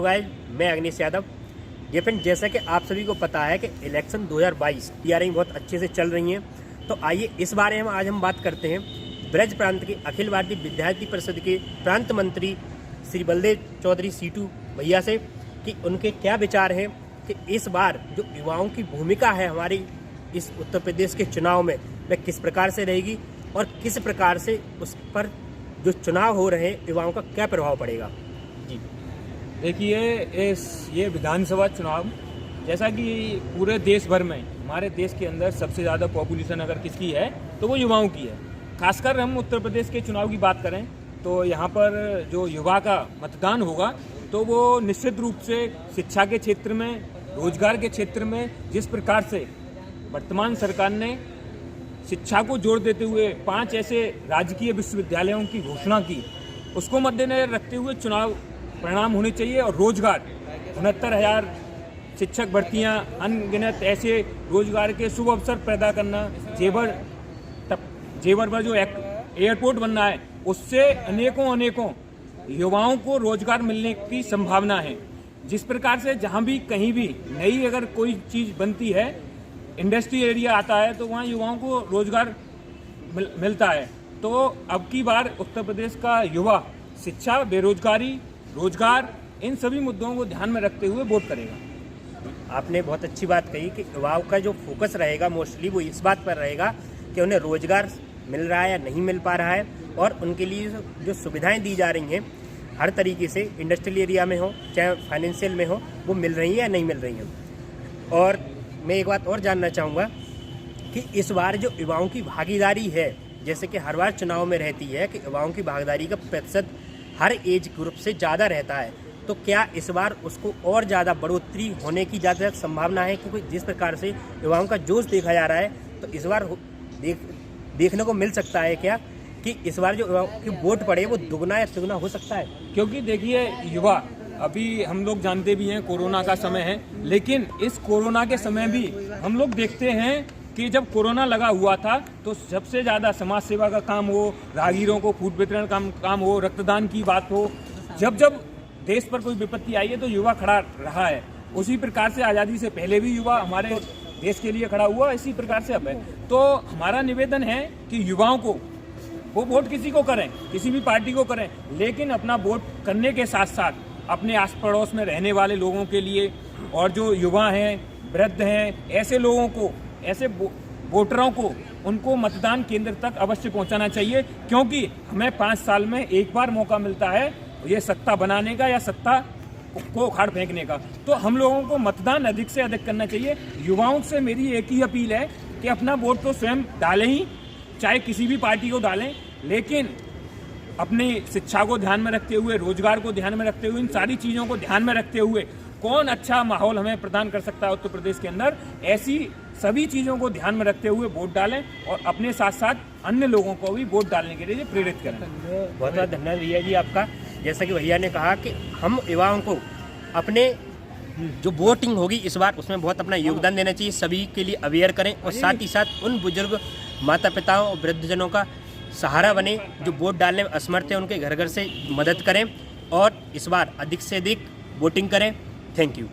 Hello guys, मैं अग्निश यादव। ये friend, जैसा कि आप सभी को पता है कि इलेक्शन 2022 तैयारियां बहुत अच्छे से चल रही हैं, तो आइए इस बारे में आज हम बात करते हैं। ब्रज प्रांत के अखिल भारतीय विद्यार्थी परिषद के प्रांत मंत्री श्री बलदेव चौधरी सीटू भैया से कि उनके क्या विचार हैं कि इस बार जो युवाओं की भूमिका है हमारी इस उत्तर प्रदेश के चुनाव में वह किस प्रकार से रहेगी और किस प्रकार से उस पर जो चुनाव हो रहे हैं युवाओं का क्या प्रभाव पड़ेगा। जी देखिए, ये विधानसभा चुनाव जैसा कि पूरे देश भर में हमारे देश के अंदर सबसे ज़्यादा पॉपुलेशन अगर किसकी है तो वो युवाओं की है। खासकर हम उत्तर प्रदेश के चुनाव की बात करें तो यहाँ पर जो युवा का मतदान होगा तो वो निश्चित रूप से शिक्षा के क्षेत्र में, रोजगार के क्षेत्र में जिस प्रकार से वर्तमान सरकार ने शिक्षा को जोड़ देते हुए 5 ऐसे राजकीय विश्वविद्यालयों की घोषणा की, उसको मद्देनजर रखते हुए चुनाव परिणाम होने चाहिए। और रोजगार 69,000 शिक्षक भर्तियां, अनगिनत ऐसे रोजगार के शुभ अवसर पैदा करना, जेवर पर जो एयरपोर्ट बनना है उससे अनेकों युवाओं को रोजगार मिलने की संभावना है। जिस प्रकार से जहां भी कहीं भी नई अगर कोई चीज़ बनती है, इंडस्ट्री एरिया आता है तो वहाँ युवाओं को रोजगार मिलता है। तो अब की बार उत्तर प्रदेश का युवा शिक्षा, बेरोजगारी, रोजगार, इन सभी मुद्दों को ध्यान में रखते हुए वोट करेगा। आपने बहुत अच्छी बात कही कि युवाओं का जो फोकस रहेगा मोस्टली वो इस बात पर रहेगा कि उन्हें रोजगार मिल रहा है या नहीं मिल पा रहा है, और उनके लिए जो सुविधाएं दी जा रही हैं हर तरीके से, इंडस्ट्रियल एरिया में हो चाहे फाइनेंशियल में हो, वो मिल रही हैं या नहीं मिल रही हैं। और मैं एक बात और जानना चाहूँगा कि इस बार जो युवाओं की भागीदारी है, जैसे कि हर बार चुनाव में रहती है कि युवाओं की भागीदारी का प्रतिशत हर एज ग्रुप से ज़्यादा रहता है, तो क्या इस बार उसको और ज़्यादा बढ़ोतरी होने की ज़्यादा संभावना है? क्योंकि जिस प्रकार से युवाओं का जोश देखा जा रहा है, तो इस बार देखने को मिल सकता है क्या कि इस बार जो युवाओं की वोट पड़े वो दुगना या तिगुना हो सकता है? क्योंकि देखिए, युवा अभी हम लोग जानते भी हैं कोरोना का समय है, लेकिन इस कोरोना के समय भी हम लोग देखते हैं कि जब कोरोना लगा हुआ था तो सबसे ज़्यादा समाज सेवा का काम हो, राहगीरों को फूड वितरण का काम हो, रक्तदान की बात हो, जब देश पर कोई विपत्ति आई है तो युवा खड़ा रहा है। उसी प्रकार से आज़ादी से पहले भी युवा हमारे देश के लिए खड़ा हुआ, इसी प्रकार से अब है। तो हमारा निवेदन है कि युवाओं को वो वोट किसी को करें, किसी भी पार्टी को करें, लेकिन अपना वोट करने के साथ साथ अपने आस पड़ोस में रहने वाले लोगों के लिए, और जो युवा हैं, वृद्ध हैं, ऐसे लोगों को, ऐसे वोटरों को, उनको मतदान केंद्र तक अवश्य पहुंचाना चाहिए। क्योंकि हमें 5 साल में एक बार मौका मिलता है ये सत्ता बनाने का या सत्ता को उखाड़ फेंकने का। तो हम लोगों को मतदान अधिक से अधिक करना चाहिए। युवाओं से मेरी एक ही अपील है कि अपना वोट तो स्वयं डालें ही, चाहे किसी भी पार्टी को डालें, लेकिन अपनी शिक्षा को ध्यान में रखते हुए, रोजगार को ध्यान में रखते हुए, इन सारी चीज़ों को ध्यान में रखते हुए कौन अच्छा माहौल हमें प्रदान कर सकता है उत्तर प्रदेश के अंदर, ऐसी सभी चीज़ों को ध्यान में रखते हुए वोट डालें और अपने साथ साथ अन्य लोगों को भी वोट डालने के लिए प्रेरित करें। बहुत बहुत धन्यवाद भैया जी आपका। जैसा कि भैया ने कहा कि हम युवाओं को अपने जो वोटिंग होगी इस बार उसमें बहुत अपना योगदान देना चाहिए, सभी के लिए अवेयर करें, और साथ ही साथ उन बुजुर्ग माता पिताओं और वृद्धजनों का सहारा बने जो वोट डालने में असमर्थ हैं, उनके घर घर से मदद करें और इस बार अधिक से अधिक वोटिंग करें। Thank you.